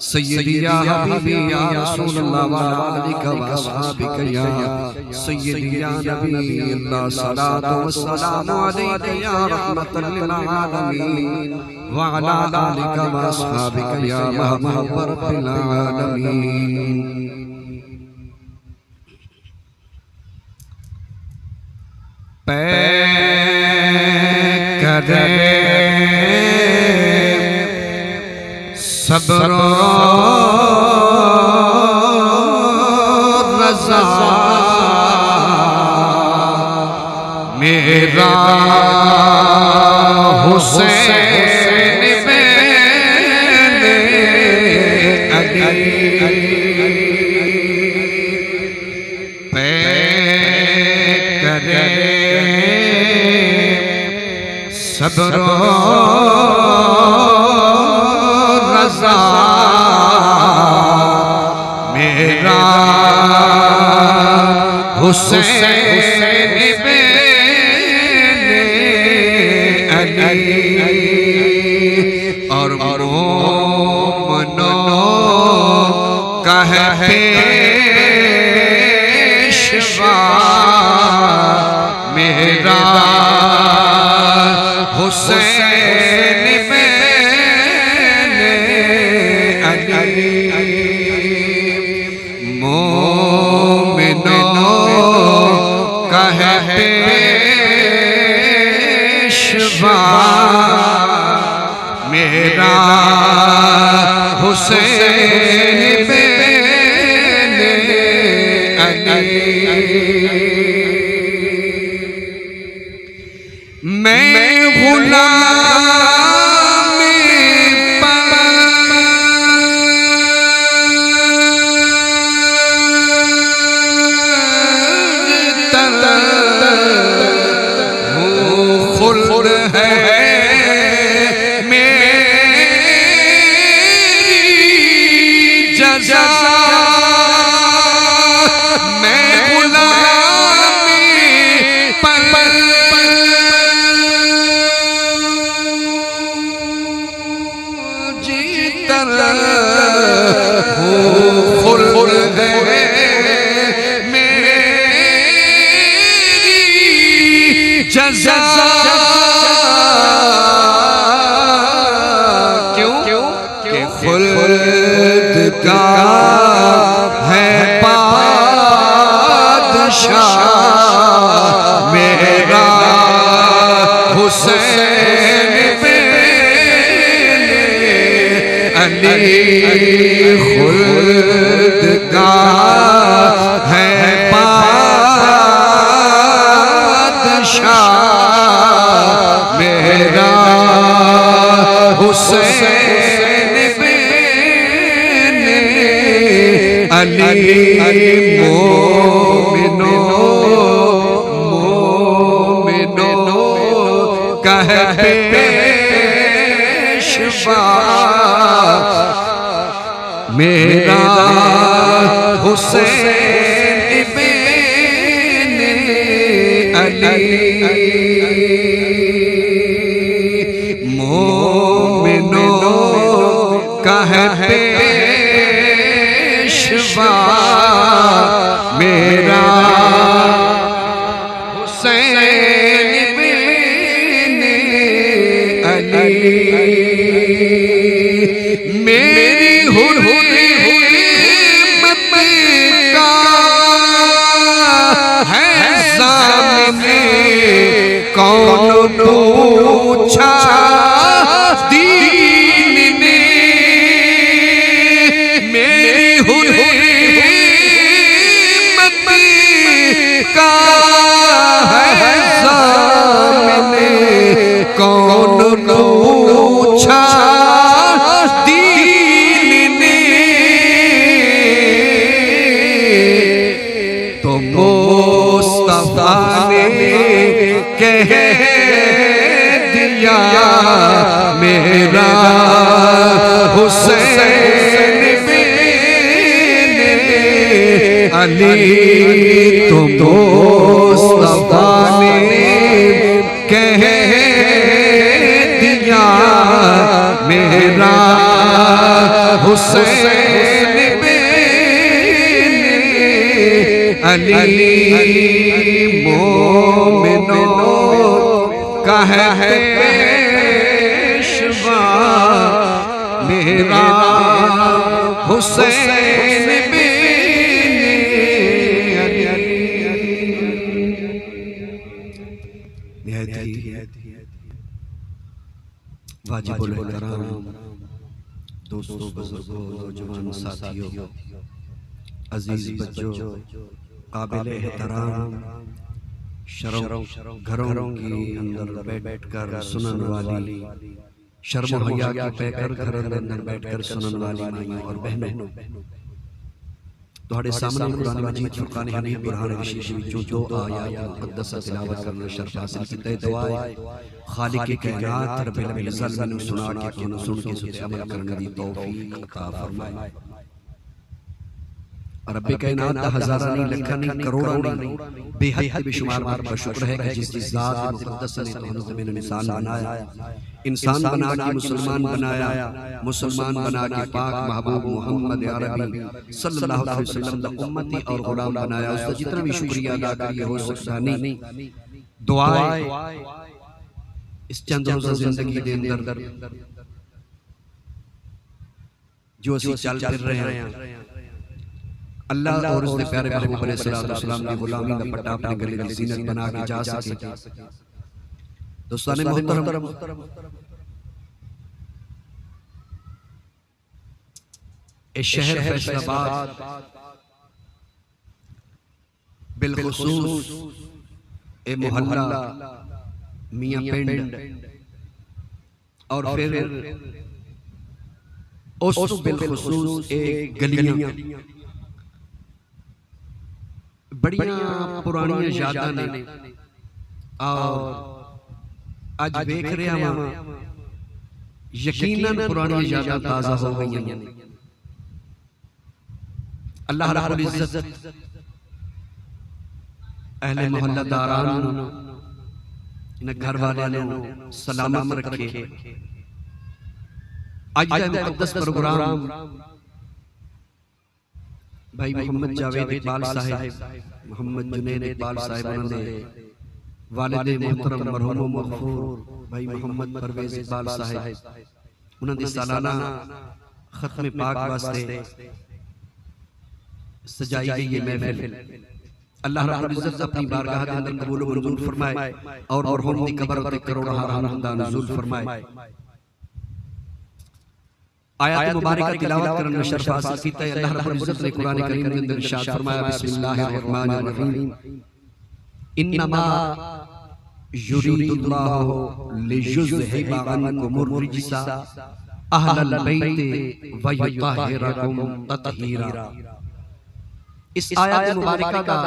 सय्यदी या हबीबी या रसूलल्लाह व आलिका व अस्हाबिका या सय्यदी या नबी अल्लाह सलातु व सलामु अलैका या रहमतल लिल आलमीन व अला आलिका व अस्हाबिका या महबूब रब्बिल आलमीन। करे सब्र रज़ा मेरा हुसैन बेने अली पे करे सब्र रज़ा मेरा हुसैन बेने अली और मोमनो कह पेशवा मेरा हुसैन बेने अली मोमिनो कह पेशवा मेरा हुसैन बेने अली। मैं गुलाम खुल्द है मेरी जज़ा मैं खुल्द है मेरी जज़ा क्यों कि खुल्द का है बादशाह मेरा हुसैन बेने अली खुल्द का है बादशाह मेरा हुसैन बेने अली मोमिनो कह पेशवा मेरा हुसैन बेने अली मोमिनो कह पेशवा मेरा हुसैन बेने अली। मेरी हुर्रियत का है सामने कौन पूछा दीन ने मेरी हुर्रियत का है सामने कौन पूछा मुस्तफा ने कह दिया मेरा हुसैन बेने अली तो मुस्तफा ने कह दिया मेरा हुसैन अली मोमिनो कहते पेशवा मेरा हुसैन वाजिबुल एहतराम दोस्तों, बुजुर्गों, नौजवान साथियों, अजीज बच्चों, काबिल एहतराम शर्म घरों की अंदर बैठकर सुनने वाली, शर्म हया की पैकर घर अंदर बैठकर सुनने वाली माइयों और बहनों, तुम्हारे सामने कुरान मजीद फुरकान हमीद बुरहान विशेष जो जो आयात मुक़द्दस तिलावत करना शर्फ हासिल की तय दुआ है खालिक कायनात रब्बिल इज़्ज़त ने सुना के सुन के उस पे अमल करने की तौफीक अता फरमाए। रब्बे कायनात दा हज़ारा नहीं, लखा नहीं, करोड़ा नहीं, बेहद बेशुमार बार का शुक्र है कि जिस ज़ात मुक़द्दस ने तुहानू ज़मीन इंसान बनाया, इंसान बना के मुसलमान बनाया, मुसलमान बना के पाक महबूब मोहम्मद अरबी सल्लल्लाहु अलैहि वसल्लम दा उम्मती और गुलाम बनाया। उसका जितना भी शुक्रिया अदा करिए हो सकता नहीं। दुआएं इस चंद रोज़ा जिंदगी के अंदर जो असी चल फिर रहे हैं, अल्लाह और उसके प्यारे महबूब अलैहिस्सलाम की गुलामी का पट्टा अपने गले की ज़ीनत बना के जा सके। दोस्ताने मोहतरम, इस शहर फैसलाबाद बिलखुसूस ए मोहल्ला मियां पिंड और फिर उस बिलखुसूस ए गलियां बड़ियां पुरानी यादां ने और आज देख रहे हैं यकीनन पुरानी यादां ताज़ा हो गई हैं। अल्लाह रब्बुल इज़्ज़त अहले मोहल्ला दारान न घर वाले सलामत रखे। आज का मुक़द्दस प्रोग्राम भाई मोहम्मद जावेद इकबाल साहिब, मोहम्मद जुनैद इकबाल साहिब, उन्होंने वालिद मोहतरम मरहूम मग़फ़ूर भाई मोहम्मद परवेज़ इकबाल साहिब, उन्होंने सालाना ख़त्म पाक वास्ते सजाई गई ये महफिल अल्लाह रब्बुल इज़्ज़त अपनी बारगाह के अंदर कबूल व मंजूर फरमाए और मरहूम दी कब्र पर करोड़ों रहमत नज़ूल फरमाए। आयत मुबारक तिलावत करना शर्फ हासिल कीता है। अल्लाह रब्बुल इज़्ज़त ने कुरान करीम के अंदर इरशाद फरमाया, बिस्मिल्लाहिर रहमानिर रहीम, इन्नमा युरीदुल्लाहु लियुज़हिबा अन्कुमुर रिजसा अहलल बैति व युतहिरकुम तत्हीरा। इस आयत मुबारक का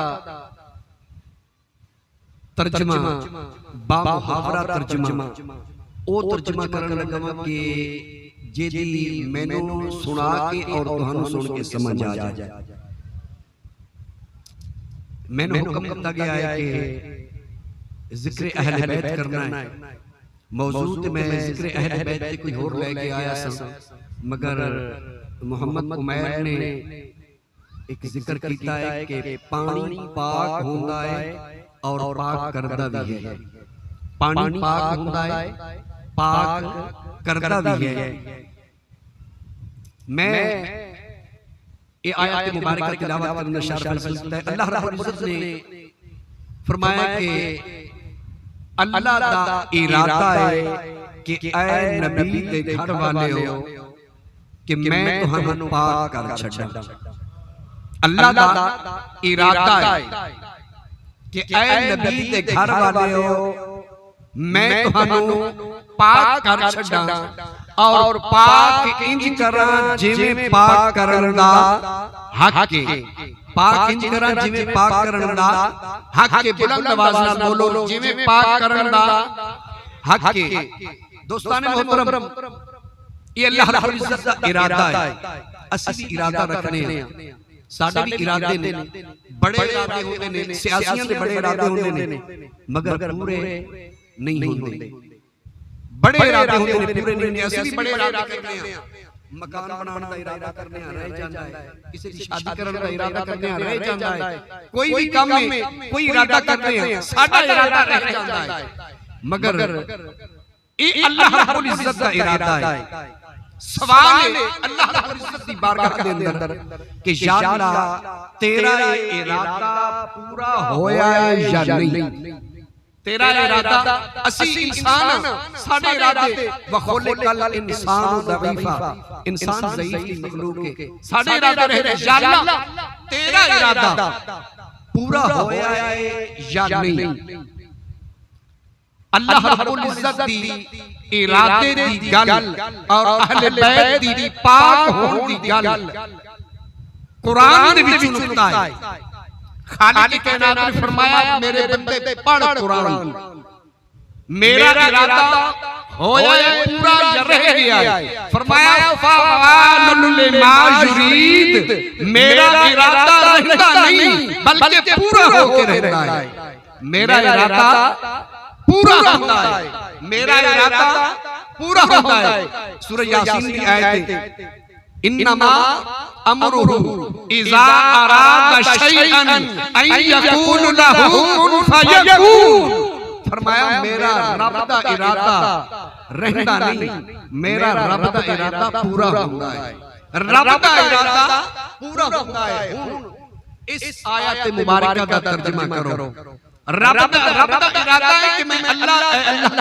तर्जुमा बामुहावरा तर्जुमा ओ तर्जुमा करने लगा कि जेदी मैनू सुना के और तुहानू सुन के समझ आ जाए। मैनू हुक्म दिता गया है कि जिक्र अहले बैत करना है। मौजूद मैं जिक्र अहले बैत से कोई और लेके आया सा, मगर मोहम्मद उमैर ने एक जिक्र किया है कि पानी पाक होंदा है और पाक करदा भी है। पानी पाक होंदा है, पाक करदा भी है। मैं ये आयत मुबारक तिलावत करना शर्फ हासिल है। अल्लाह रब्बुल इज़्ज़त ने फरमाया कि अल्लाह दा इरादा है कि ऐ नबी दे घर वाले हो कि मैं तुहानू पाक कर छड्डा। अल्लाह दा इरादा है कि ऐ नबी दे घर वाले हो मैं तुहानू पाक कर छड्डा और पाक इंज करा जिवें पाक करन दा हक है। पाक इंज करा जिवें पाक करन दा हक है। बुलंद आवाज नाल बोलो, जिवें पाक करन दा हक है। दोस्ताने मोहतरम, ये अल्लाह रब्बुल इज़्ज़त दा इरादा है। असली इरादा रखने हैं, साडे भी इरादे ने, बड़े इरादे होंदे ने, सियासियां दे बड़े इरादे होंदे ने, मगर पूरे नहीं होंदे। बड़े इरादे होंदे ने, पूरे नहीं होंदे। असली बड़े इरादे करते हैं मकान बनाने का इरादा करने रह जाता है, किसी की शादी करने का इरादा करने रह जाता है, कोई भी काम में कोई इरादा करते हैं साडा इरादा रह जाता है, मगर ये अल्लाह रब्बुल इज्जत का इरादा है। सवाल है अल्लाह रब्बुल इज्जत की बारगाह के अंदर कि या अल्लाह तेरा ये इरादा पूरा होया है या नहीं। तेरा इरादा असी इंसान साडे इरादे वखुलिकल इंसान दईफा, इंसान ज़ईफ की मखलूक है, साडे इरादे रह या अल्लाह तेरा इरादा पूरा होया है या नहीं। अल्लाह रब्बुल इज्जत दी इरादे दी गल और अहले बैत दी पाक होण दी गल कुरान दे विच नुकता है। खालिक कायनात ने फरमाया मेरे बंदे पढ़ कुरान, मेरा इरादा होया है पूरा या रह गया है। फरमाया फ़अआलुल लिमा युरीद, मेरा इरादा रहता नहीं बल्कि पूरा होके रहता है। मेरा इरादा पूरा होता है, मेरा इरादा पूरा होता है। सूरह यासीन की आयत है इन्नमा अमरुहु इज़ा अरादा शैअन अन यकूल लहू कुन फयकून। फरमाया मेरा रब दा इरादा रहता नहीं, मेरा रब दा इरादा पूरा होता है। रब दा इरादा पूरा होता है। इस आयत मुबारका का तर्जुमा करो। रब दा इरादा है कि मैं अल्लाह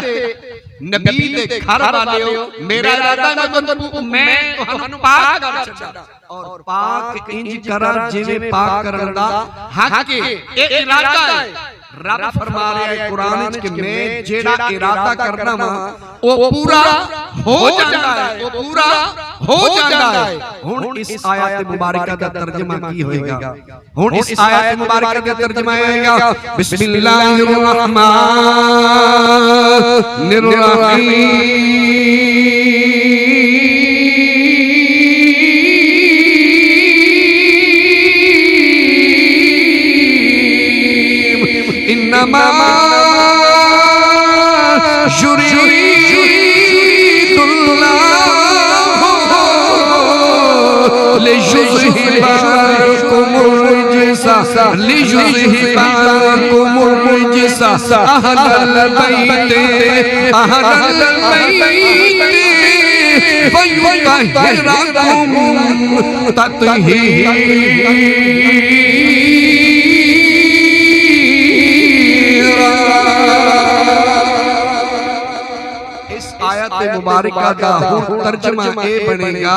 दे नबी दे घर वाले हो, मेरा इरादा है मैं तुहानू पाक कर छड्डा और पाक इंज करा जिवें पाक करन दा हक है। ये इरादा है। रब फरमा रहा है कुरान विच कि मैं जेड़ा इरादा करना वा वो पूरा हो जाता है, वो पूरा हो जाता है। हुन इस आयत मुबारका का तर्जुमा की होएगा? हुन इस आयत मुबारका का तर्जुमा होएगा बिस्मिल्लाहिर रहमानिर रहीम। इन्नमा युरीदुल्लाहु लियुज़हिबाकुमुर रिज्सा अहलल बैत वयुतहिरकुम तत्हीरा। मुबारका का तर्जुमा ए बनेगा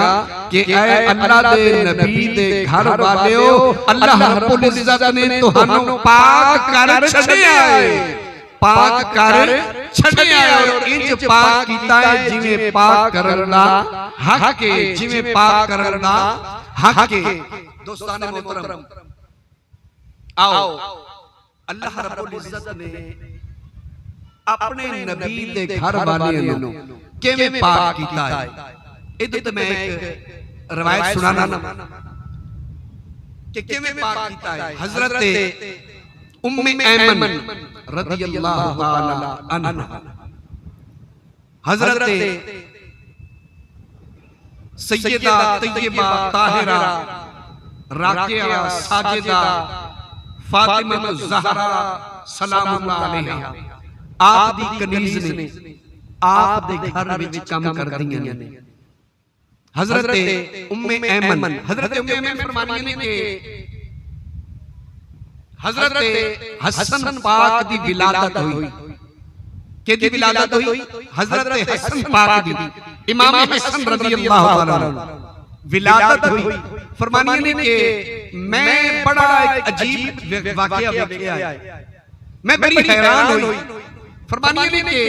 कि ऐ अल्लाह दे नबी दे घर वालेओ, अल्लाह रब्बुल इज्जत ने तुहानू पाक कर छड्या है, पाक कर छड्या है और इंज पाक कीता है जिवें पाक करन दा हक है, जिवें पाक करन दा हक है। दोस्ताने मोहतरम आओ अल्लाह रब्बुल इज्जत ने अपने नबी दे घर वालियां नू किवें पाक कीता है। इदे ते मैं एक रिवायत सुनाना कि किवें पाक कीता है। हजरत उम्मे ऐमन रदियल्लाहु ताला अन्हा, हजरत सैयदा तय्यबा ताहिरा राकिया साजिदा फातिमा ज़हरा सलामुल्लाह अलैहा आप दी कनीज़ ने आप दे घर विच काम कर दियां ने। हजरत उम्मे ऐमन, हजरत उम्मे ऐमन फरमानी ने कि हजरत हसन पाक दी विलादत हुई। के दी विलादत हुई? हजरत हसन पाक दी, इमाम हसन रज़ियल्लाहु ताला विलादत हुई। फरमानी ने कि मैं बड़ा एक अजीब वाकया देखा है, मैं बड़ी हैरान हुई। फरमानी ने कि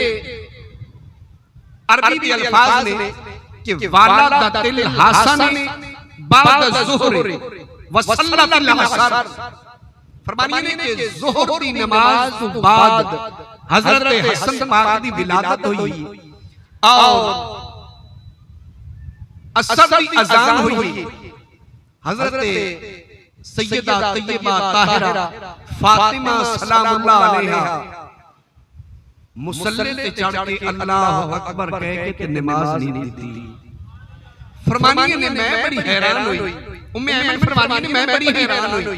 अरबी के अल्फाज ने कि वालदातिल हसन बाद ज़ुहर व सल्लतिल असर। फरमानी ने कि ज़ुहर की नमाज के बाद हजरत हसन पाक दी विलादत हुई और असर की अजान हुई। हजरत सैयदा तय्यबा ताहिरा फातिमा सलामुल्लाह अलैहा मुसल्ले पे चढ़ के अल्लाहु अकबर कह के नमाज नहीं दी। फरमानी ने मैं बड़ी हैरान हुई, उम्मे ऐमन फरमानी ने मैं बड़ी हैरान हुई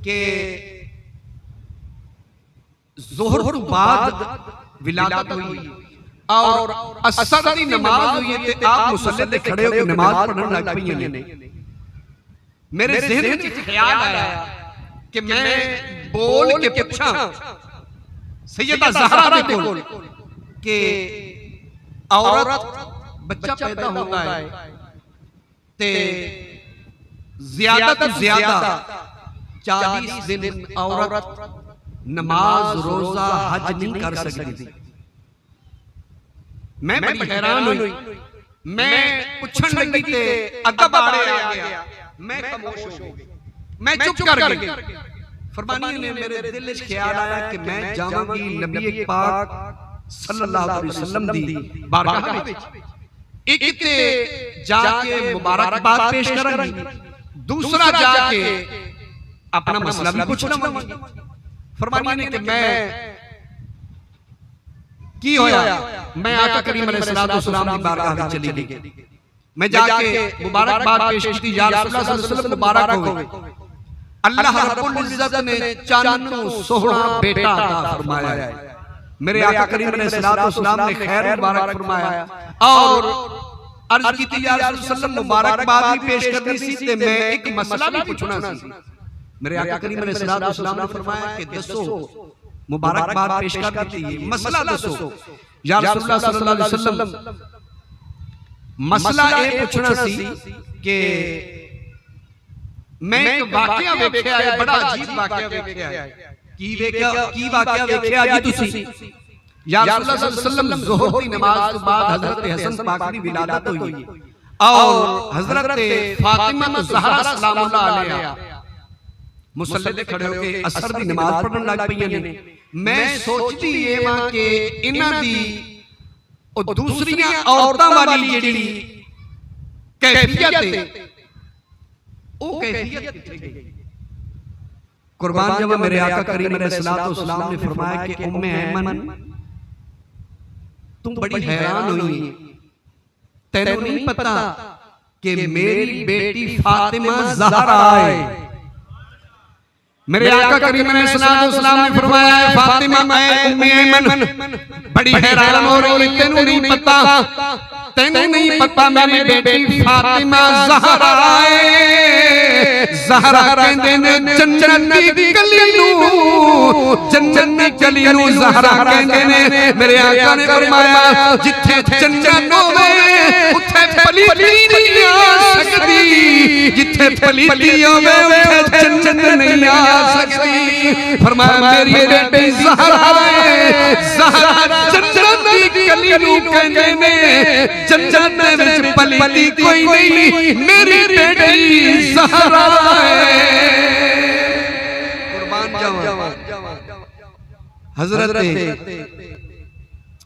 कि ज़ोहर तो बाद विलादत हुई और असर दी नमाज हुई ते आप मुसल्ले ते खड़े होकर नमाज पढ़न लग पईयां ने। मेरे ज़हन में ख्याल आया कि मैं बोल के पूछा सैयदा ज़हरा दे कोल कि औरत बच्चा पैदा होता है ते ज्यादा तो ज्यादा 40 दिन औरत नमाज रोजा हज नहीं कर सकती। मैं बड़ी हैरान हुई, मैं पूछन लगी ते अग्गा बाड़े आ गया, मैं खामोश हो गई, मैं चुप कर गई। फरमानी ने मेरे दिल में ख्याल आया कि मैं जावांगी नबी पाक सल्लल्लाहु अलैहि वसल्लम दी बारगाह विच, एक ते जाके मुबारकबाद पेश करांगी, दूसरा जाके अपना मसला भी पूछ लवांगी। फरमानी ने कि मैं की होया, मैं आका करीम अलैहिस्सलातु वस्सलाम दी बारगाह में चली गई, मैं जाके मुबारकबाद पेश की, या रसूलुल्लाह सल्लल्लाहु अलैहि वसल्लम मुबारक होवे, अल्लाह रब्बुल इज्जत ने चानू सोहना बेटा अता फरमाया है। मेरे आका करीम अलैहिस्सलातु वस्सलाम ने खैर मुबारक फरमाया और अर्ज की थी या रसूलुल्लाह सल्लल्लाहु मुबारकबाद भी पेश करनी सी ते मैं एक मसला भी पूछना सी। मेरे आका करीम अलैहिस्सलातु वस्सलाम ने फरमाया कि दसो मुबारकबाद पेश कर दी, मसला दसो या रसूलुल्लाह सल्लल्लाहु अलैहि वसल्लम। मसला ये पूछना सी कि मैं एक वाकया वेखिया है, बड़ा अजीब वाकया वेखिया है। की वाकया वेखिया जी तुसी? या रसूलुल्लाह सल्लल्लाहु अलैहि वसल्लम ज़ोहर दी नमाज के बाद हजरत हसन पाक दी विलादत हुई और हजरत फातिमा ज़हरा सलामुल्लाह अलैहा मुसल्ले ते खड़े होके असर दी नमाज पढ़न लग पईयां ने। मैं सोचती ये वां कि इन्हां दी ओ दूसरियां औरतां वाली जेड़ी कैफियत है ओ कैफियत किथे गई? कुर्बान जावा मेरे आका करीम अलैहिस्सलातु वस्सलाम ने फरमाया कि उम्मे ऐमन तुम बड़ी हैरान हुई, तेनू नहीं पता कि मेरी बेटी फातिमा ज़हरा है। मेरे आका करीम अलैहिस्सलातु वस्सलाम ने फरमाया है फातिमा मैं उम्मे ऐमन बड़ी हैरान हो रही, तेनू नहीं पता मेरी बेटी फातिमा ज़हरा है। ज़हरा कहंदे ने जन्नत दी गली नूं, जन्नत दी गली नूं ज़हरा कहंदे ने। मेरे आका ने फरमाया जिथे जन्नत होवे उथे पलीती नहीं आ सकदी, जिथे पलीती होवे उथे जन्नत नहीं आ सकदी। फरमाया मेरी बेटी ज़हरा है, ज़हरा जन्नत दी गली नूं कहंदे ने, जन्नत विच पलीती कोई नहीं, मेरी बेटी ज़हरा है। कुर्बान जावा हज़रत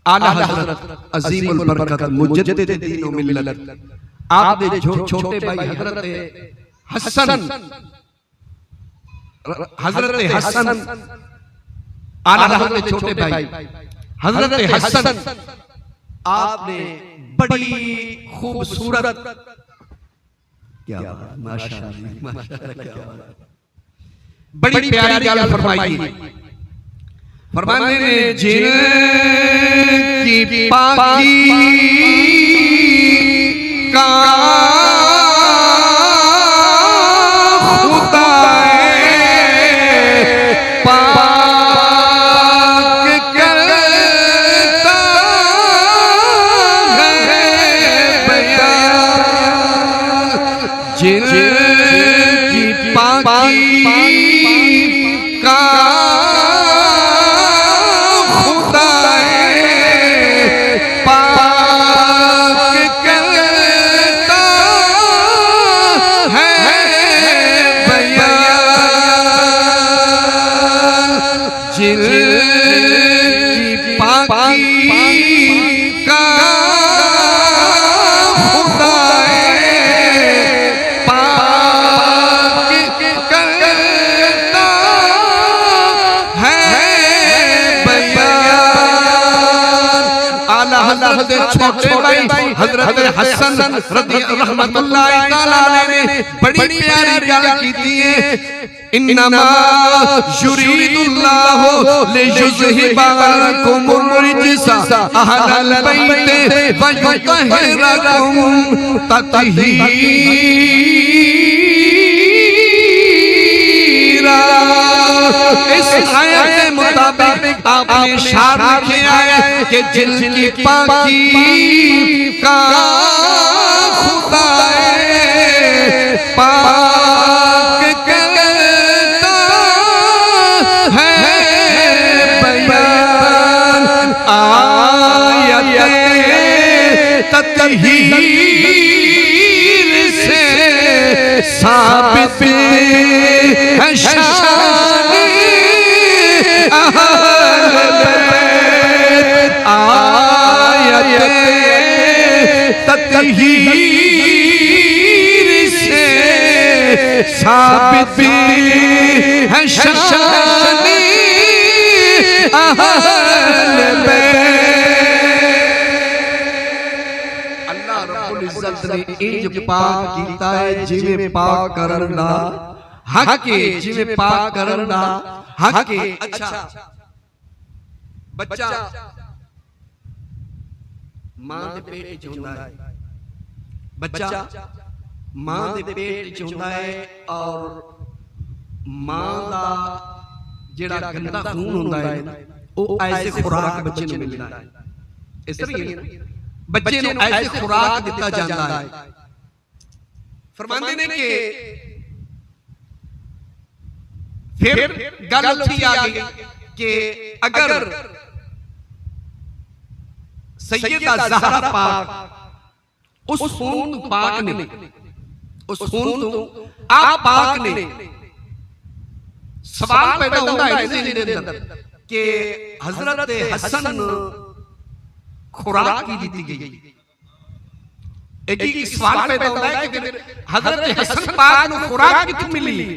आला हज़रत अज़ीमुल बरकत मुजद्दिद दीन व मिल्लत आप दे छोटे भाई हज़रत हसन आला हज़रत छोटे भाई हज़रत हसन आपने बड़ी खूबसूरत क्या माशाअल्लाह बड़ी प्यारी गल फरमाई। फरमाने ने जिनकी पाकी का खुदा पाक करता है बयान, जिनकी पाकी का छोटे भाई हजरत हसन रहमतुल्लाहि तआला ने बड़ी प्यारी गल कीती है, इन्नमा युरीदुल्लाहु लियुज़हिबा अन्कुम रिज्सा अहलल बैति व युतहिरकुम तत्हीरा। इस आयत के मुताबिक आपने इरशाद किया है कि जिनकी पाकी का खुदा पाक करता है बयान आयत तत्हीर से साबित है शान अहल बैत। आयत तत्हीर से साबित है शान अहल बैत। अल्लाह रब्बुल इज्जत ने इंज पाक कीता है जिवें पाक करन दा हक है, जिवें पाक करन दा हक है। अच्छा बच्चा मां दे पेट च हुंदा है, बच्चा मां दे पेट च हुंदा है और मां दा जेड़ा गंदा खून हुंदा है वो ऐसे खुराक बच्चे नूं मिलदा है। इस तरह ही बच्चे नूं ऐसे खुराक दिता जांदा है। फरमांदे ने कि फिर गल उठी आ गई कि अगर सैयदा ज़हरा पाक उस खून पाक ने, उस खून तो आप पाक ने, सवाल पैदा होता है ज़हन दे अंदर कि हजरत हसन खुराक की दी गई। एक ही सवाल पैदा होता है कि हजरत हसन पाक को खुराक कितनी मिली।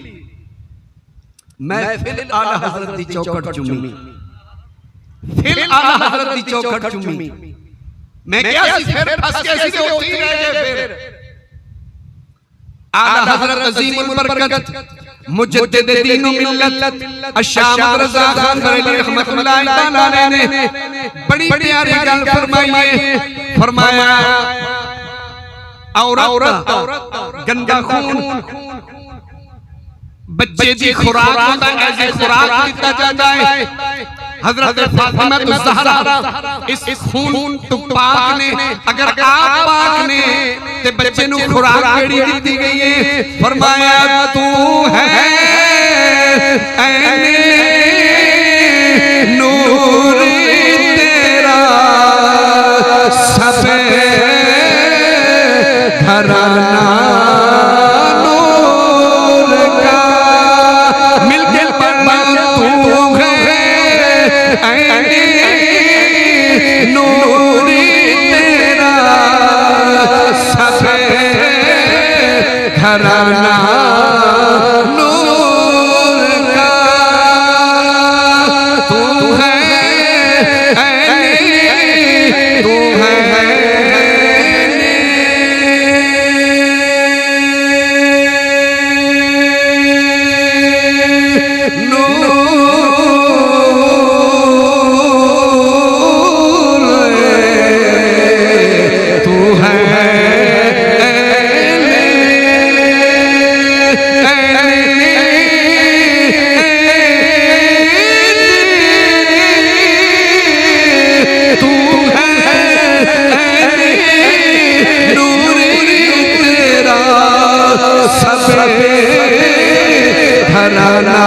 महफिल आला हजरत दी चौखट चुमी, फिर आला हजरत दी चौखट चुमी। मैं क्या सी फिर फंस कैसी होती रह गए। फिर आला हजरत अजीमुल बरकत मुजद्दिद दीन व मिल्लत अशाम रज़ा खान बरेली रहमतुल्लाहि तआला ने बड़ी प्यारी गल फरमाई है। फरमाया औरत गंदा खून बच्चे की खुराक होता है, ऐसे खुराक दिता जाता है। हजरत फातिमा ज़हरा इस खून तो पाक ने, अगर आप पाक ने ते बच्चे नु खुराक केड़ी दी गई है। फरमाया तू है ऐने नूर तेरा सब घराना नूरी तेरा सब घराना नूर का तू है, तू है घराना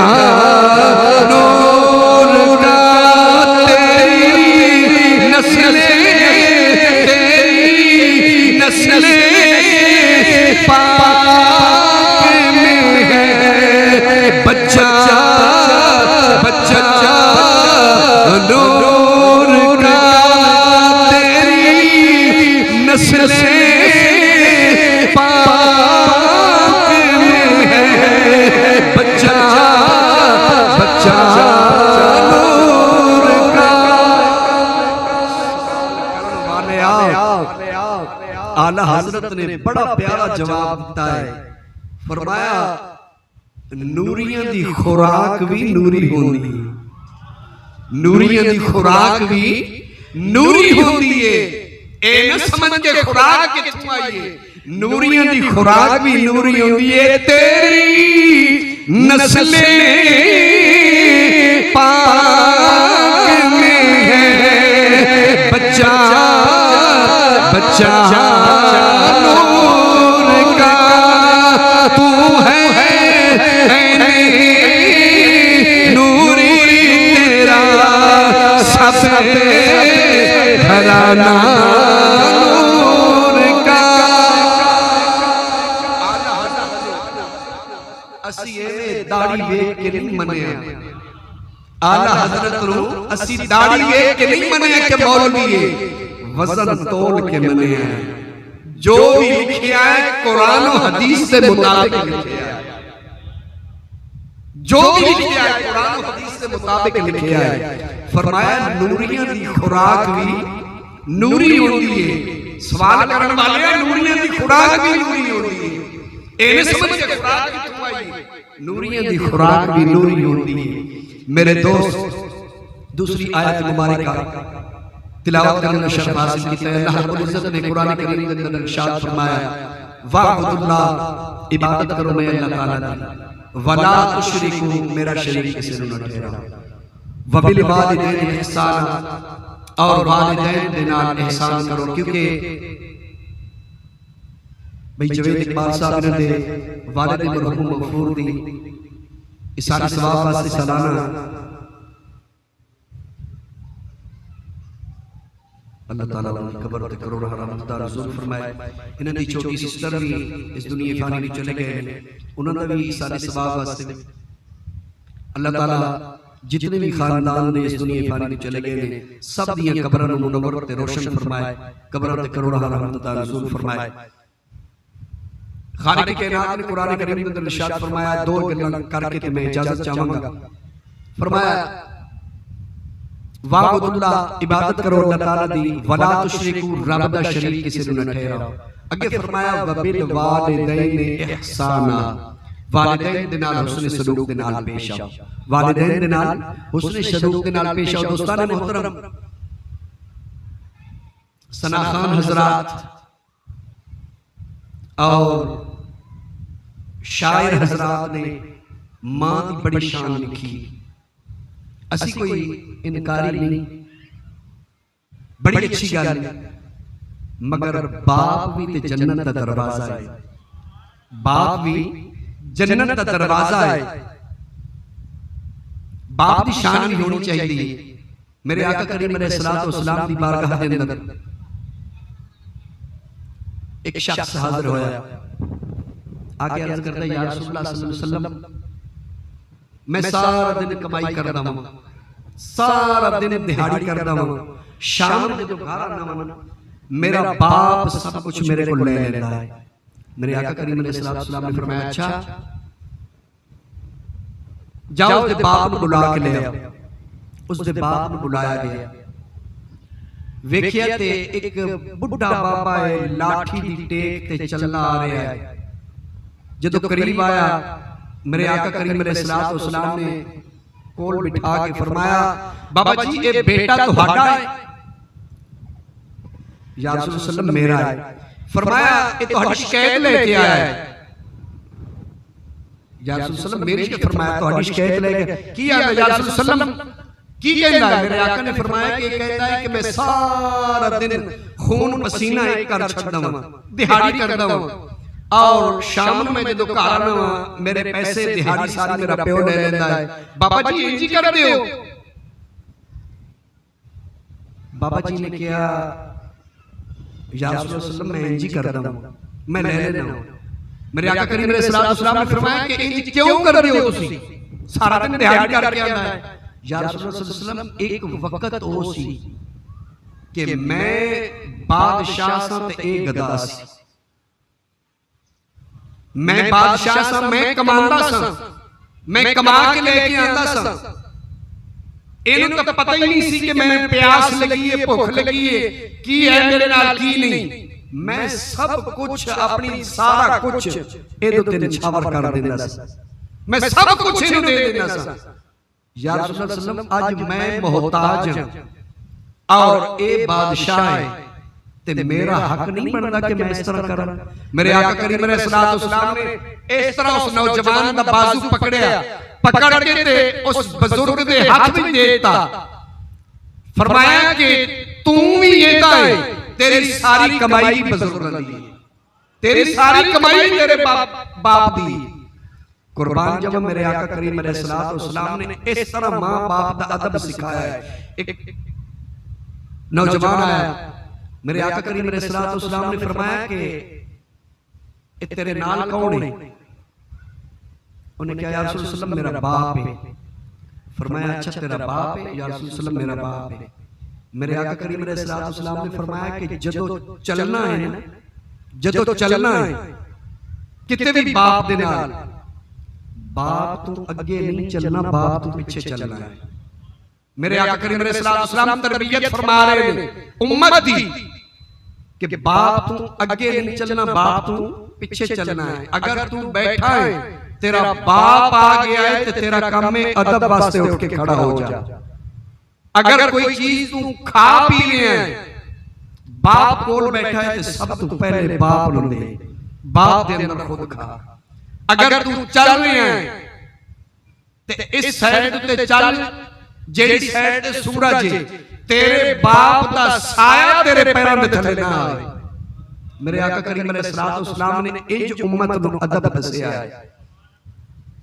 नूर का तेरी नस्लें पाक में है। बच्चा बच्चा नूर का तेरी नस्लें पाक में है। बच्चा आला हजरत ने बड़ा प्यारा जवाब दिता है, फरमाया नूरियां दी खुराक भी नूरी होंदी, नूरियां दी खुराक भी नूरी होंदी है। ए न समझ के खुराक किथों आई है, नूरियां दी खुराक भी नूरी होंदी है। तेरी नस्ले पाक में है बच्चा बच्चा नूर का, तू है नूरी तेरा सब घराना नूर का। असी दाढ़ी वेख के नहीं मनिया, आला हजरत नु असी दाढ़ी वेख के नहीं मनिया कि मौलवी है, वजन तोल के मनिया। जो भी लिखिया है कुरान और हदीस से मुताबिक लिखिया है, जो भी लिखिया है कुरान और हदीस से मुताबिक लिखिया है। फरमाया नूरियां दी खुराक भी नूरी होती है। सवाल करने वाले नूरियां दी खुराक भी नूरी होती है, एने समझ के खुराक किथों आई, नूरियां दी खुराक भी नूरी होती है। मेरे दोस्त दूसरी आयत मुबारका तिलावत करने शर्फ हासिल की है। अल्लाह रब्बुल इज्जत ने कुरान करीम के अंदर इरशाद फरमाया, वाअबुदुल्लाह, इबादत करो मैं अल्लाह ताला की, वला तुशरिकू, मेरा शरीक किसी से न ठहराओ, वबिल वालिदैन इहसान, और वालिदैन के नाल एहसान करो। क्योंकि भाई जवेद इकबाल साहब ने वालिद मरहूम मगफूर दी इस सारे सवाब वास्ते सालाना अल्लाह ताला ने कब्र ते करोड़ रहमत दा रसूल फरमाए। इन्हां दी छोटी सिस्टर भी इस दुनिया फानी में चले गए, उन्हां दा भी सारे सवाब वास्ते अल्लाह ताला जितने भी खानदान ने इस दुनिया फानी में चले गए ने सब दियां कब्रां नूं मुनव्वर ते रोशन फरमाए, कब्रां ते करोड़ रहमत दा रसूल फरमाए। खालिक कायनात ने कुरान करीम के अंदर इरशाद फरमाया, दो गल्लां करके ते मैं इजाजत चाहांगा। फरमाया वाअबुदुल्लाह, इबादत करो अल्लाह ताला दी, वला तुशरिकू, रब दा शरीक किसी नूं न ठहराओ। अगे फरमाया वबिल वालिदैन इहसाना, वालिदैन दे नाल हुस्न सलूक दे नाल पेश आओ, वालिदैन दे नाल हुस्न सलूक दे नाल पेश आओ। दोस्तान मोहतरम, सना खान हजरात और शायर हजरात ने मां की बड़ी शान लिखी, असी कोई इनकारी नहीं, बड़ी अच्छी गल है। मगर बाप भी ते जन्नत का दरवाजा है, बाप भी जन्नत का दरवाजा है। बाप की शान भी होनी चाहिए। मेरे आका करीम अलैहिस्सलातु वस्सलाम दी बारगाह दे अंदर एक शख्स हाजिर होया, आके अर्ज करता है, या रसूलुल्लाह सल्लल्लाहु अलैहि वसल्लम, मैं सारा दिन कमाई करता हूं, सारा दिन दिहाड़ी करता हूं, शाम में जो घर आना मेरा बाप सब कुछ मेरे को ले लेता है। मेरे आका करीम अलैहिस्सलाम ने फरमाया, अच्छा जाओ ते बाप को बुला के ले आओ। उसके बाप को बुलाया गया, वेखिया ते एक बुढ़ा बाबा है, लाठी दी टेक ते चलना आ रहा है। जदों करीब आया, मेरे आका करीम अलैहिस्सलाम ने कोल बिठा के फरमाया, बाबा जी ये बेटा तुहाडा है? या रसूल सल्लल्लाहु मेरा है। फरमाया ये तुहाडी शिकायत लेके आया है। या रसूल सल्लल्लाहु मेरी शिकायत? फरमाया तुहाडी शिकायत लेके की आया? या रसूल सल्लल्लाहु की कहता है? मेरे आका ने फरमाया कि कहता है कि मैं सारा दिन खून पसीना एक कर छड़दा हूं, दिहाड़ी करदा हूं, और शाम में जो घर आना मेरे पैसे दिहाड़ी सारी मेरा प्यो ले लेंदा है। बाबा जी इंज कर दियो। बाबा जी ने कहा, या रसूल सल्लल्लाहु मैं इंज करदा हूं, मैं ले लेना हूं। मेरे आका करीम अलैहिस्सलाम ने फरमाया कि इंज क्यों कर रहे हो तुसी, सारा दिन दिहाड़ी करके आना है? या रसूल सल्लल्लाहु अलैहि वसल्लम एक वक्त ओ सी कि मैं बादशाह सा ते ए गदा सी, मैं बादशाह सा, मैं कमांदा सा, मैं कमा के लेके आंदा सा। इन्हें तो पता ही नहीं सी कि मैं प्यास लगी है, भुख लगी है, की है मेरे नाल की नहीं। मैं सब कुछ अपनी सारा कुछ इहदे ते निछावर कर देंदा सी, मैं सब कुछ इहनूं दे देंदा सी। या रसूल अल्लाह सल्लम अज मैं मोहताज हां और ए बादशाह है ते मेरा हक नहीं बनता कि मैं इस तरह करा। मेरे आका करीम अलैहिस्सलातु वस्सलाम ने इस तरह उस नौजवान दा बाजू पकड़िया, पकड़ के ते उस बुजुर्ग दे हाथ में देता, फरमाया कि तू भी येता है, तेरी सारी कमाई बुजुर्ग दी, तेरी सारी कमाई तेरे बाप दी। कुर्बान जब मेरे आका करीम अलैहिस्सलातु वस्सलाम ने इस तरह मां बाप दा अदब सिखाया है। एक नौजवान आया, मेरे आका करीम अलैहिस्सलातु वस्सलाम ने फरमाया कि तेरे नाल कौन है? उन्हें कहा या रसूल सल्लम मेरा बाप है। फरमाया अच्छा तेरा बाप है? या रसूल सल्लम मेरा बाप है। मेरे आका करीम अलैहिस्सलातु वस्सलाम ने फरमाया कि जदों चलना है ना, जदों चलना है किते भी बाप दे नाल, बाप तू अगे नहीं चलना, बाप तू पीछे चलना है। मेरे आका करीम अलैहिस्सलातु वस्सलाम तरबियत फरमा रहे हैं उम्मत दी कि बाप तू अगे नहीं चलना, बाप तू पीछे चलना है। अगर तू बैठा है, तेरा बाप आ गया है तो तेरा काम में अदब वास्ते उठ के खड़ा हो जा। अगर कोई चीज तू खा पी रहे हैं, बाप कोल बैठा है तो सब तू पहले बाप नूं दे, बाप दे अंदर खुद खा। अगर तू चल रहे हैं ते इस साइड ते चल, जेड़ी साइड ते सूरज है, तेरे बाप दा साया तेरे पैरों दे थल्ले ना आए। मेरे आका करीम अलैहिस्सलातु वस्सलाम ने इंज उम्मत नूं अदब दस्सिया है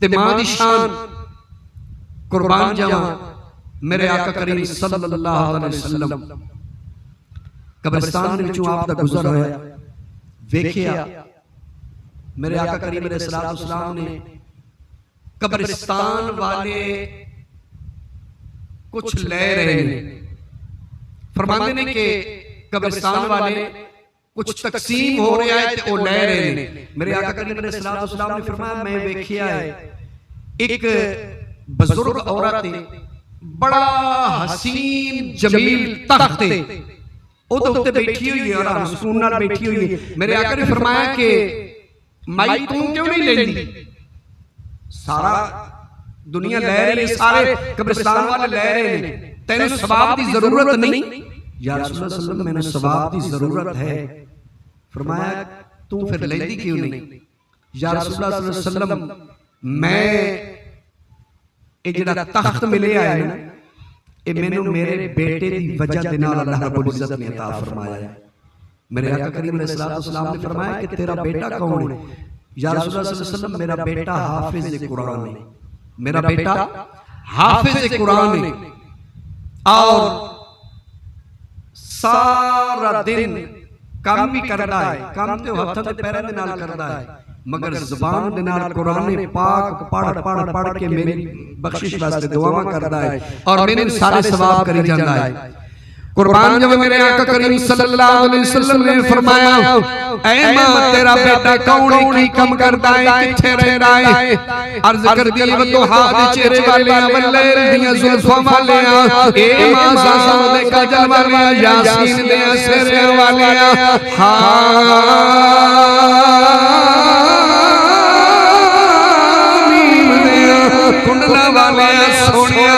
ते मां दी शान कुर्बान जावां। मेरे आका करीम सल्लल्लाहु अलैहि वसल्लम कब्रिस्तान दे विचों आप दा गुजर होया, वेखिया मेरे आका करीम अलैहिस्सलातु वस्सलाम ने कब्रिस्तान वाले कुछ ले रहे हैं। फरमाते ने कि कब्रिस्तान वाले कुछ तकसीम हो रहा है तो ले रहे हैं। मेरे आका करीम अलैहिस्सलातु वस्सलाम ने फरमाया मैं वेखिया है एक बुजुर्ग औरत बड़ा हसीन जमील तख्त उहदे उत्ते बैठी हुई है और सुकून नाल बैठी हुई है। मेरे आका ने फरमाया कि माई तू क्यों नहीं लेंदी? सारा दुनिया ले रही है, सारे कब्रिस्तान वाले ले रहे हैं, तेनू सवाब की जरूरत नहीं? या रसूल अल्लाह सल्लल्लाहु अलैहि वसल्लम मैंने सवाब की जरूरत है। फरमाया तू फिर लेंदी क्यों नहीं? या रसूल अल्लाह सल्लल्लाहु अलैहि वसल्लम मैं ये जिहड़ा तख्त मिलिया है ना, ये मैनू मेरे बेटे की वजह दे नाल अल्लाह रब्बुल इज्जत ने अता फरमाया है। मेरे आका करीम अलैहिस्सलातु वस्सलाम ने फरमाया कि तेरा बेटा कौन है? या रसूल अल्लाह सल्लल्लाहु अलैहि वसल्लम मेरा बेटा हाफिज कुरान है, मेरा बेटा हाफिज कुरान है और सारा दिन काम भी करता है, काम तो हत्थों ते पैरां दे नाल करता है, मगर ज़ुबान दे नाल कुरान पाक पढ़ पढ़ पढ़ के मेरी बख्शिश वास्ते दुआवां करता है और मैंने सारे सवाब करी जांदा है। कुर्बान जब मेरे आका करीम सल्लल्लाहु अलैहि वसल्लम ने फरमाया ऐ मां तेरा बेटा कौन है, की कम करता है, किथे रहता है? अर्ज कर दी व तो हाथ चेहरे वाले वल्लैल दियां जुल्फां वाले ए मां ज़ाम दे काजल वाले यासीन दे सिरे वाले हामीम दे कुंडला वाले सोनिया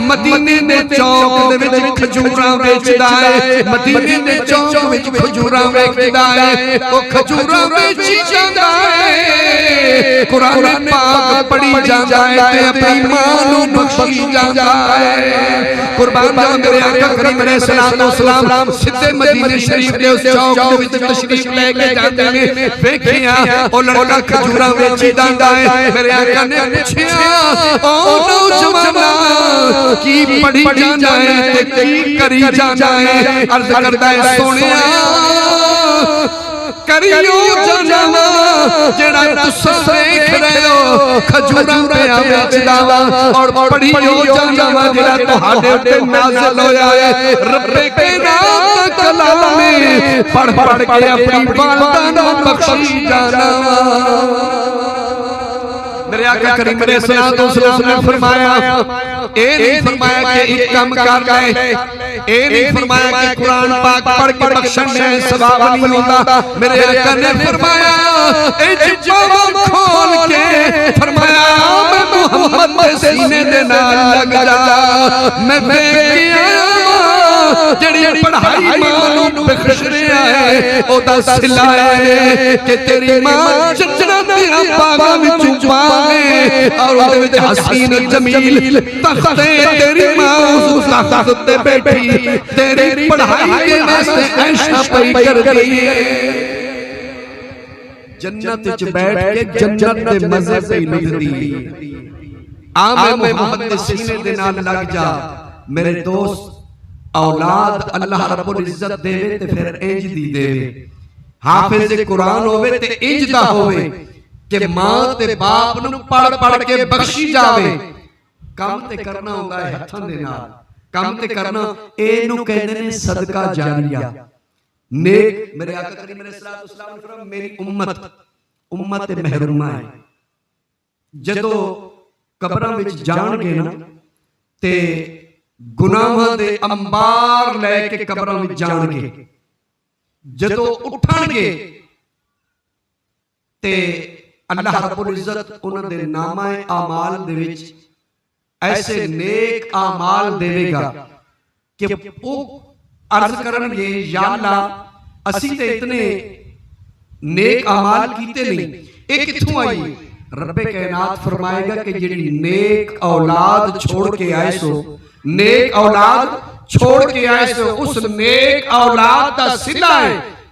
मदीने दे चौक दे विच खजूरां बेचदा है, मदीने दे चौक विच खजूरां बेचदा है, ओ खजूरां बेची जांदा है, कुरान पाक पढ़ी जांदा है ते अपनी मां नूं बख्शी जांदा है। कुर्बान जावां मेरे आका करीम अलैहिस्सलातु वस्सलाम सिद्धे मदीने शरीफ दे उस चौक दे विच तशरीफ लेके जांदे ने। वेखिया ओ लड़का खजूरां बेची जांदा है। मेरे आका ने पूछया ओ नौजवाना की पढ़ी जांदा है ते की करी जांदा है? अर्ज करदा है सोनिया करियो जांदा जेड़ा तुस देख रहे हो खजूरां पे बेचदा और पढ़ियो जांदा जेड़ा तुहाडे उत्ते नाज़िल होया है। रब्बे के नाम दा कलाम में पढ़ पढ़ के अपनी बातां नूं बख्शी जाना। मेरे आका करीम अलैहिस्सलातु वस्सलाम ने फरमाया ए नहीं फरमाया कि एक काम कर ले ए नहीं फरमाया कि कुरान पाक पढ़ के बख्शण में सवाब नहीं होता। मेरे आका ने फरमाया ए जवाब खोल के फरमाया मैं मोहम्मद के सीने दे नाल लग जा। मैं देख जड़ी पढ़ाई मां नूं बख्श रहा है ओदा सिला है कि तेरी मां चचरा तेरा पागा विच पावे और ओदे विच हसीन जमील तख्ते तेरी मां उस तख्त ते बैठी तेरी पढ़ाई के वास्ते ऐशा पई कर रही है। जन्नत विच बैठ के जन्नत दे मजे पे लुटदी आमे मोहम्मद दे सीने दे नाल लग जा। मेरे दोस्त औलाद अल्लाह रब्बुल इज्जत देवे ते फिर इंज दी देवे। हाफिज कुरान होवे ते इंज दा होवे कि मां ते बाप नूं पढ़ पढ़ के बख्शी जावे। काम ते करना हुंदा है हत्थां दे नाल, काम ते करना एनू कहंदे ने सदका जारिया नेक। मेरे आका करीम अलैहिस्सलातु वस्सलाम ने फरमाया मेरी उम्मत महरूमा है। जदों कब्रां विच जाणगे ना ते गुनाहां दे अंबार लैके कब्रां विच जाणगे, जदों उठणगे ते अल्लाह रब्बुल इज्जत उन्हां दे नामाए आमाल दे विच ऐसे नेक आमाल देवेगा कि वो अर्ज करनगे या अल्लाह असी ते इतने नेक आमाल कीते नहीं, ये कित्थों आई? रब्बे कायनात फरमाएगा कि जिहड़ी नेक औलाद छोड़ के आए सो, नेक औलाद छोड़ के आए सो, उस नेक औलाद दा सिला है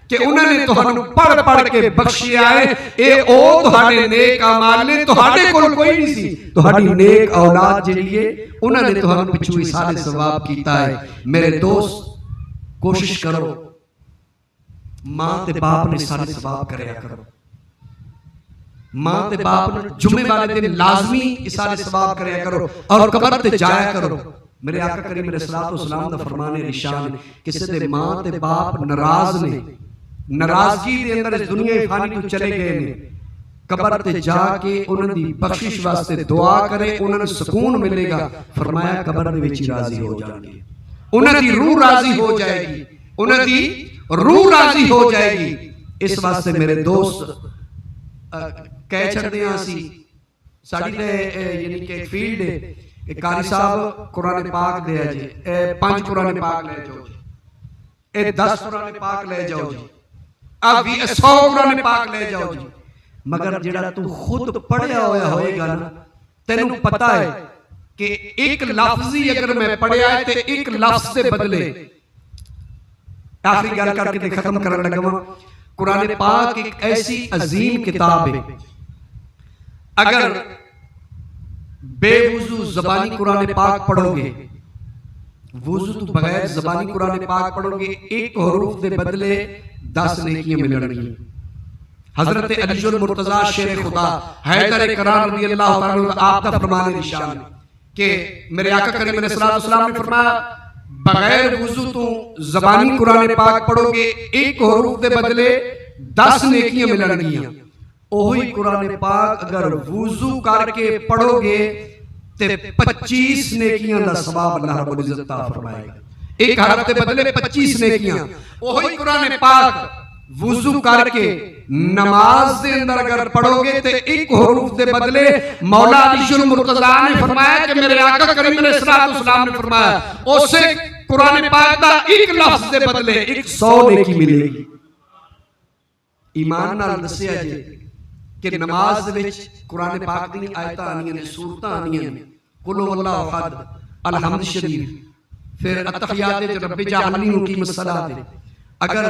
कि उन्होंने तुहानू पढ़ पढ़ के बख्शिया है। ए ओ तुहाडे नेक अमाल ने, तुहाडे कोल कोई नहीं सी, तुहाडी नेक औलाद जिहड़ी है उन्होंने तुहानू पिछू इसाले सवाब कीता है। मेरे दोस्त कोशिश करो मां ते बाप ने सारे सवाब करया करो। मां ते बाप ने जुम्मे वाले दिन लाजमी इसाले सवाब करया करो और कब्र ते जाया करो। मेरे आका करीम अलैहिस्सलातु वस्सलाम दा फरमान इरशाद किसी दे मां ते बाप नाराज ने, नाराजगी दे अंदर इस दुनिया फानी तो चले गए ने, कब्र ते जाके उन्हां दी बख्शिश वास्ते दुआ करे, उन्हां नूं सुकून मिलेगा। फरमाया कब्र दे विच राजी हो जाएंगे, उन्हां दी रूह राजी हो जाएगी, उन्हां दी रूह राजी हो जाएगी। इस वास्ते मेरे दोस्त कह छड़दे हां सी साडी ते यानी कि फील्ड है कारी साहब कुरान पाक दे जी 5 कुरान पाक ले जाओ जी, ए 10 कुरान पाक ले जाओ जी, अब 100 कुरान पाक ले जाओ जी। मगर जेड़ा तू खुद पढ़िया होया होएगा ना, तेनू पता है कि एक लफ्ज ही अगर मैं पढ़िया है ते एक लफ्ज से बदले। आखिरी गल करके खत्म करने लगा। कुरान पाक एक ऐसी अजीम किताब है, अगर बेवुजू ज़बानी कुरान पाक पढ़ोगे, वुजू तो बगैर ज़बानी कुरान पाक पढ़ोगे, एक हरूफ के बदले 10 नेकियां मिलणगी। हजरत अलीउल मुर्तज़ा शेर खुदा हैदर करार रज़ी अल्लाह तआला अन्हु आपका फरमान इरशाद कि मेरे आका करीम अलैहिस्सलातु वस्सलाम ने फरमाया बगैर वुजू तो ज़बानी कुरान पाक पढ़ोगे, एक हरूफ के बदले 10 नेकियां मिलणगियां। ओही कुरान पाक अगर वुजू करके पढ़ोगे ते 25 नेकियां दा सवाब अल्लाह रब्बुल इज्जत अता फरमाएगा। एक हरफ के बदले 25 नेकियां। ओही कुरान पाक वुजू करके नमाज के अंदर अगर पढ़ोगे तो एक हरूफ के बदले मौला अलीउल मुर्तज़ा ने फरमाया कि मेरे आका करीम अलैहिस्सलातु वस्सलाम ने फरमाया उसे कुरान पाक दा एक लफ्ज के बदले 100 नेकी मिलेगी। ईमान नाल दस्सिया जी कि नमाज विच कुरान पाक दी आयतां आनियां ने, सूरतां आनियां ने, कुल हुवल्लाहु अहद, अलहम्द शरीफ, फिर अत्तहियात रब्बी जअलनी मुकीम सलात। अगर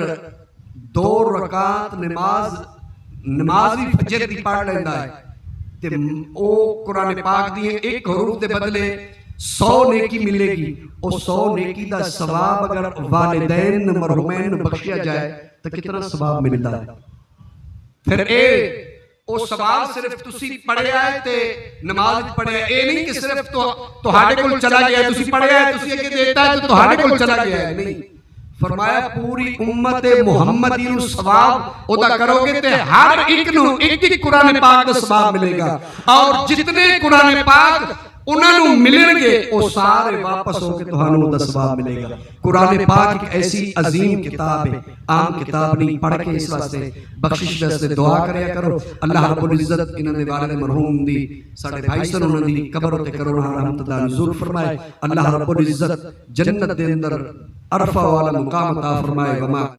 2 रकात नमाज भी फजर दी पढ़ लेंदा है ते ओ कुरान पाक दी एक हरूफ दे बदले 100 नेकी मिलेगी। और 100 नेकी दा सवाब अगर वालिदैन मरहुमैन बख्शिया जाए तो कितना सवाब मिलता है। फिर ए ओ सवाब सिर्फ तुसी पढ़िया है ते नमाज पढ़िया, ए नहीं कि सिर्फ तुहाडे कोल चला गया, तुसी पढ़िया है, तुसी अगे देता है तो तुहाडे कोल चला गया है, नहीं। फरमाया पूरी उम्मत मुहम्मदी नू सवाब ओदा करोगे ते हर एक नू एक कुरान पाक दा सवाब मिलेगा। और जितने कुरान पाक उन्होंने मिलणगे वो सारे वापस होके तुहानू दा सवाब मिलेगा। कुरान पाक एक ऐसी अजीम किताब है, आम किताब नहीं। पढ़ के इस वास्ते बख्शिश वास्ते दुआ करया करो। अल्लाह रब्बुल इज्जत इन्हां दे वालिद मरहूम दी साडे भाई सन उन्हां दी कब्र ते करोड़ां रहमत दा नुज़ूल फरमाए। अल्लाह रब्बुल इज्जत जन्नत दे अंदर अरफा वाला मुकाम अता फरमाए। वमा